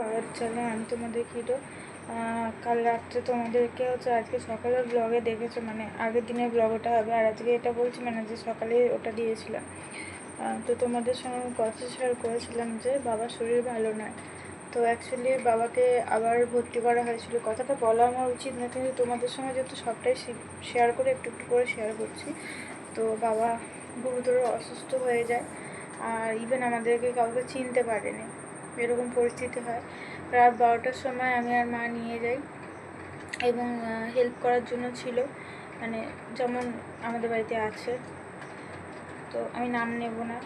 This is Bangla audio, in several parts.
আর চলো আমি তোমাদের কিটো কাল রাত্রে তোমাদেরকে হচ্ছে আজকে সকালের ব্লগে দেখেছো, মানে আগের দিনের ব্লগ ওটা হবে, আর আজকে এটা বলছি মানে যে সকালে ওটা দিয়েছিলাম। তো তোমাদের সঙ্গে আমি কথা শেয়ার করেছিলাম যে বাবার শরীর ভালো নয়। তো অ্যাকচুয়ালি বাবাকে আবার ভর্তি করা হয়েছিল, কথাটা বলা আমার উচিত না, কিন্তু তোমাদের সঙ্গে যেহেতু সবটাই শেয়ার করে একটু একটু করে শেয়ার করছি। তো বাবা গুরুতর অসুস্থ হয়ে যায়, আর ইভেন আমাদেরকে কাউকে চিনতে পারেনি, এরকম পরিস্থিতি হয়। রাত 12টার সময় আমি আর মা নিয়ে যাই, এবং হেল্প করার জন্য ছিল, মানে যেমন আমাদের বাড়িতে আছে, তো আমি নাম নেব না,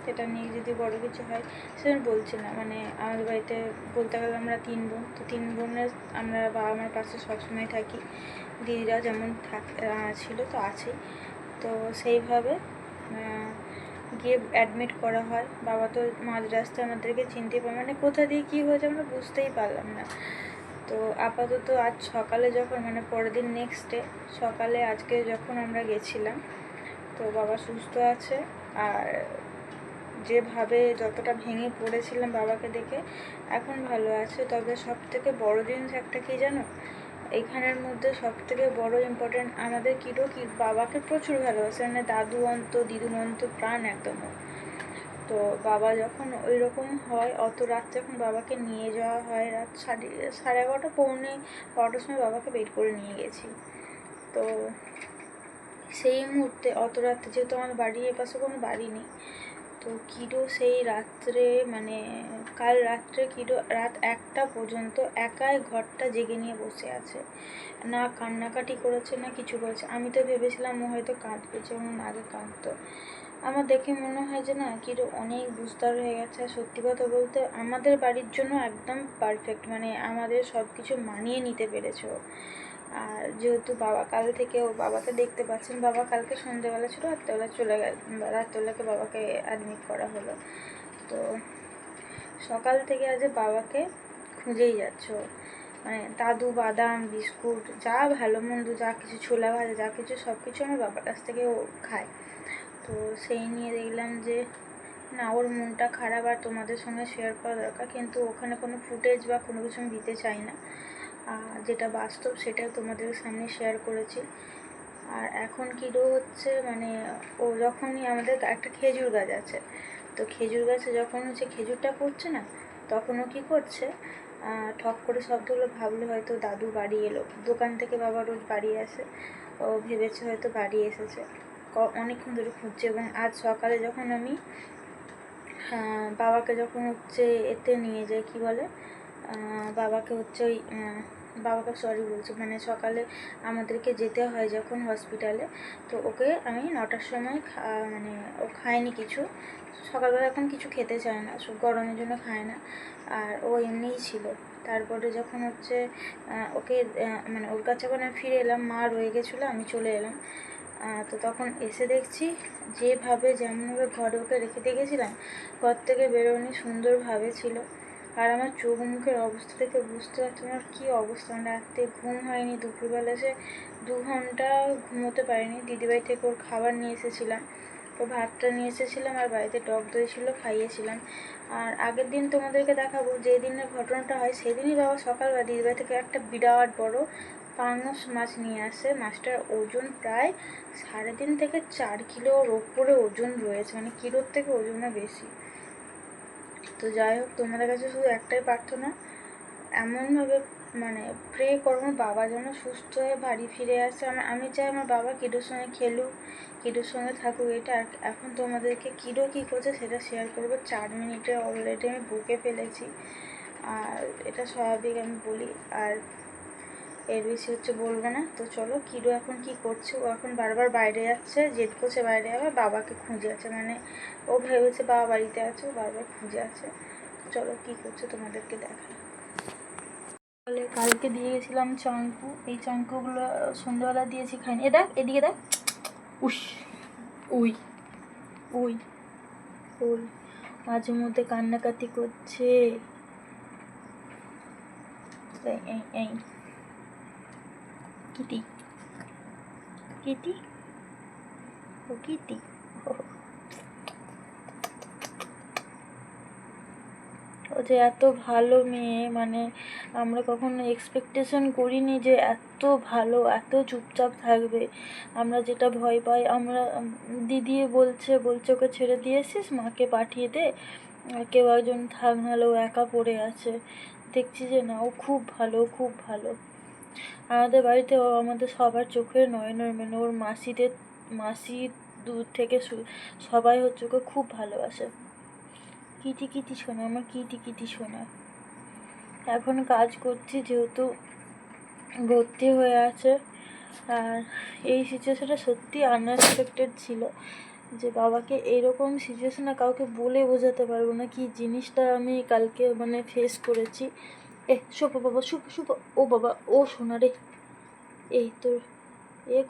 সেটা নিয়ে যদি বড় কিছু হয় সেটা বলছি না। মানে আমাদের বাড়িতে বলতে গেলে আমরা 3 বোন, তো 3 বোনের আমরা বাবা মার পাশে সবসময় থাকি, দিদিরা যেমন ছিল তো আছেই। তো সেইভাবে গিয়ে অ্যাডমিট করা হয়। বাবা তো মাঝ রাস্তায় আমাদেরকে চিনতে পারে, মানে কোথা দিয়ে কী হয়েছে আমরা বুঝতেই পারলাম না। তো আপাতত আজ সকালে যখন, মানে পরের দিন নেক্সট ডে সকালে আজকে যখন আমরা গেছিলাম, তো বাবা সুস্থ আছে। আর যেভাবে যতটা ভেঙে পড়েছিলাম বাবাকে দেখে, এখন ভালো আছে। তবে সব থেকে বড়ো জিনিস একটা কী জানো, এখানের মধ্যে সব থেকে বড়ো ইম্পর্টেন্ট, আমাদের কিরো কি বাবাকে প্রচুর ভালোবাসে, মানে দাদু অন্ত দিদুমন্ত প্রাণ একদম। তো বাবা যখন ওই রকম হয়, অত রাত যখন বাবাকে নিয়ে যাওয়া হয়, রাত 11:30 পৌনে 12টার সময় বাবাকে বের করে নিয়ে গেছি। তো সেই মুহূর্তে অত রাত্রে, যেহেতু আমার বাড়ির এপাশে কোনো বাড়ি নেই, তো কিরো সেই রাত্রে, মানে কাল রাত্রে কিরো রাত 1টা পর্যন্ত একাই ঘরটা জেগে নিয়ে বসে আছে, না কান্নাকাটি করেছে না কিছু করেছে। আমি তো ভেবেছিলাম ও হয়তো কাঁদবে, যেমন আগে কাঁদতো। আমার দেখে মনে হয় যে না, কিরো অনেক বুঝদার হয়ে গেছে। আর সত্যি কথা বলতে আমাদের বাড়ির জন্য একদম পারফেক্ট, মানে আমাদের সব কিছু মানিয়ে নিতে পেরেছে ও। আর যেহেতু বাবা কাল থেকে, ও বাবাকে দেখতে পাচ্ছেন, বাবা কালকে সন্ধ্যেবেলা ছিল, রাত্রেবেলা চলে গেল, রাত্রেবেলাকে বাবাকে অ্যাডমিট করা হলো। তো সকাল থেকে আজ বাবাকে খুঁজেই যাচ্ছ, মানে দাদু বাদাম বিস্কুট যা ভালো মন্দ যা কিছু, ছোলা ভাজা যা কিছু, সব কিছু আমার বাবার কাছ থেকে ও খায়। তো সেই নিয়ে দেখলাম যে না, ওর মনটা খারাপ আর তোমাদের সঙ্গে শেয়ার করা দরকার, কিন্তু ওখানে কোনো ফুটেজ বা কোনো কিছু আমি দিতে চাই না, যেটা বাস্তব সেটাই তোমাদের সামনে শেয়ার করেছি। আর এখন কিরো হচ্ছে, মানে ও যখনই, আমাদের একটা খেজুর গাছ আছে, তো খেজুর গাছে যখন হচ্ছে খেজুরটা পড়ছে না, তখন ও কী করছে, ঠক করে শব্দ হলো, ভাবলো হয়তো দাদু বাড়ি এলো, দোকান থেকে বাবা রোজ বাড়ি আসে, ও ভেবেছে হয়তো বাড়ি এসেছে, অনেকক্ষণ ধরে খুঁজছে। এবং আজ সকালে যখন আমি বাবাকে যখন হচ্ছে এতে নিয়ে যাই, কী বলে, বাবাকে হচ্ছে ওই বাবাকে সরি বলছি, মানে সকালে আমাদেরকে যেতে হয় যখন হসপিটালে, তো ওকে আমি 9টার সময় মানে ও খায়নি কিছু, সকালবেলা এখন কিছু খেতে চায় না, গরমের জন্য খায় না, আর ও এমনিই ছিল। তারপরে যখন হচ্ছে ওকে মানে ওর কাছে যখন আমি ফিরে এলাম, মা রয়ে গেছিলো, আমি চলে এলাম। তো তখন এসে দেখছি যেভাবে যেমনভাবে ঘরে ওকে রেখে দিয়ে গেছিলাম, ঘর থেকে বেরোনি সুন্দরভাবে ছিল। আর আমার চোখ মুখের অবস্থা থেকে বুঝতে পারছি আমার কী অবস্থা, রাতে ঘুম হয়নি, দুপুরবেলা সে 2 ঘন্টা ঘুমোতে পারিনি। দিদিবাড়ি থেকে ওর খাবার নিয়ে এসেছিলাম, তো ভাতটা নিয়ে এসেছিলাম, আর বাড়িতে টক দই ছিল, খাইয়েছিলাম। আর আগের দিন তোমাদেরকে দেখাবো, যেই দিনের ঘটনাটা হয় সেদিনই বাবা সকালবেলা দিদিবাড়ি থেকে একটা বিরাট বড় পাঙাশ মাছ নিয়ে আসে। মাছটার ওজন প্রায় 3.5 থেকে 4 কিলোর ওপরে ওজন রয়েছে, মানে কিলোর থেকে ওজনও বেশি। তো যাই হোক, তোমাদের কাছে শুধু একটাই প্রার্থনা, এমনভাবে মানে প্রে করো বাবা যেন সুস্থ হয়ে বাড়ি ফিরে আসে। আমি চাই আমার বাবা কিডোর সঙ্গে খেলুক, কিডোর সঙ্গে থাকুক, এটা। আর এখন তোমাদেরকে কিডো কী করছে সেটা শেয়ার করবো। 4 মিনিটে অলরেডি আমি বুকে ফেলেছি, আর এটা স্বাভাবিক আমি বলি, আর এর বেশি হচ্ছে বলবো না। তো চলো, কিডো এখন কি করছে, ও এখন বারবার বাইরে যাচ্ছে, জেদ করছে বাইরে যাবে, বাবাকে খুঁজে আছে, মানে ও ভেবেছে বাবা বাড়িতে আছে, ও বারবার খুঁজে আছে। চলো কি করছে তোমাদেরকে দেখাই। কালকে দিয়ে গেছিলাম চাঙ্কু, এই চাঙ্কুগুলো সন্ধ্যাবেলা দিয়েছি, খাইনি। দেখ এদিকে দেখ, উস উই উই ওই মাঝে মধ্যে কান্নাকাটি করছে। এই কিটি কিটি ও কিটি, যে এত ভালো মেয়ে, মানে আমরা কখনো এক্সপেকটেশন করিনি যে এত ভালো, এত চুপচাপ থাকবে। আমরা যেটা ভয় পাই, আমরা দিদি বলছে ওকে ছেড়ে দিয়েছিস, মাকে পাঠিয়ে দে, কেউ একজন থাক, নাহলে ও একা পড়ে আছে। দেখছি যে না, ও খুব ভালো, খুব ভালো। আমাদের বাড়িতে ও আমাদের সবার চোখের নয়নের মানে, ওর মাসি দূর থেকে সবাই হচ্ছে ওকে খুব ভালোবাসে। কিটি কিটি শোনা, আমার কিটি কিটি শোনা। এখন কাজ করছি যেহেতু ভর্তি হয়ে আছে। আর এই সিচুয়েশনটা সত্যি আনএক্সপেক্টেড ছিল, যে বাবাকে এরকম সিচুয়েশনে কাউকে বলে বোঝাতে পারবো না কি জিনিসটা আমি কালকে মানে ফেস করেছি। শুভ বাবা, শুভ শুভ, ও বাবা, ও সোনা রে। এই তোর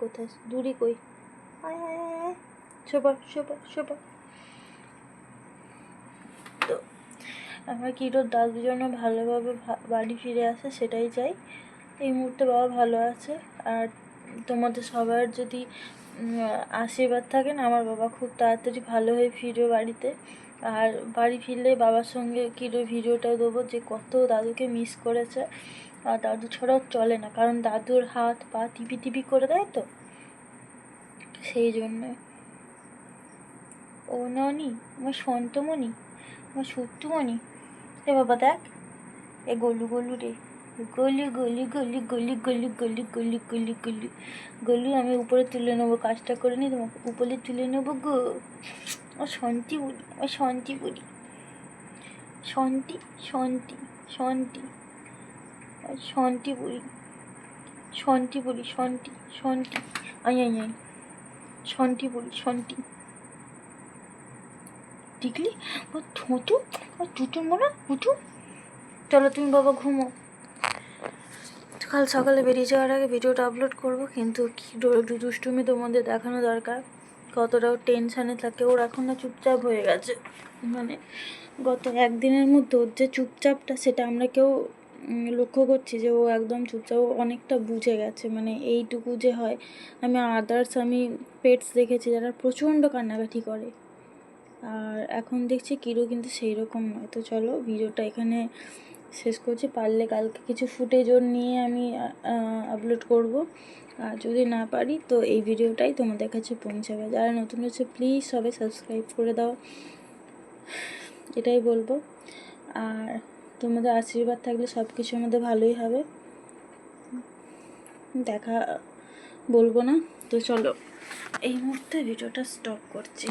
কোথায়, দূরি কই, আয় আয় আয় আয়, শোভা শোভা শোভা। তো আমার কিটোর দাদু যেন ভালোভাবে বাড়ি ফিরে আসে, সেটাই চাই। এই মুহূর্তে বাবা ভালো আছে। আর তোমাদের সবার যদি আশীর্বাদ থাকে না, আমার বাবা খুব তাড়াতাড়ি ভালো হয়ে ফিরবে বাড়িতে। আর বাড়ি ফিরলে বাবার সঙ্গে কিটোর ভিডিওটাও দেবো, যে কত দাদুকে মিস করেছে। আর দাদু ছাড়াও চলে না, কারণ দাদুর হাত পা টিপি টিপি করে দেয় তো, সেই জন্যে। ও ননি, আমার সন্তমণি, আমার সত্যমণি। এ বাবা দেখ, এ গলু গলু রে, গলি গলি গলি গলি গলি গলি গলি গলি গলি গলু। আমি উপরে তুলে নেবো, কাজটা করে নি, তোমাকে উপরে তুলে নেবো গো। আমার শান্তি বলি, আমার শান্তি বলি, শান্তি শান্তি শান্তি শান্তি বলি, শান্তি বলি, শান্তি শান্তি, আই আই আই, শান্তি বলি, শান্তি। দেখলি ঠোঁটু টুটু মোনা উঠু। চলো তুমি বাবা ঘুমো, কাল সকালে বেরিয়ে যাওয়ার আগে ভিডিওটা আপলোড করবো। কিন্তু কি দুষ্টুমি তোমাদের দেখানো দরকার, কতটাও টেনশানে থাকে। ওর এখন না চুপচাপ হয়ে গেছে, মানে গত একদিনের মধ্যে ওর যে চুপচাপটা, সেটা আমরা কেউ লক্ষ্য করছি যে ও একদম চুপচাপ, অনেকটা বুঝে গেছে। মানে এইটুকু যে হয়, আমি পেটস দেখেছি যারা প্রচণ্ড কান্নাকাটি করে, আর এখন দেখছি কিরো কিন্তু সেই রকম নয়। তো চলো ভিডিওটা এখানে শেষ করছি। পারলে কালকে কিছু ফুটেজ ওর নিয়ে আমি আপলোড করব, আর যদি না পারি তো এই ভিডিওটাই তোমাদের কাছে পৌঁছাবে। যারা নতুন হচ্ছে প্লিজ সবাই সাবস্ক্রাইব করে দাও, এটাই বলবো। আর তোমাদের আশীর্বাদ থাকলে সব কিছু আমাদের ভালোই হবে। দেখা বলবো না, তো চলো এই মুহূর্তে ভিডিওটা স্টপ করছি।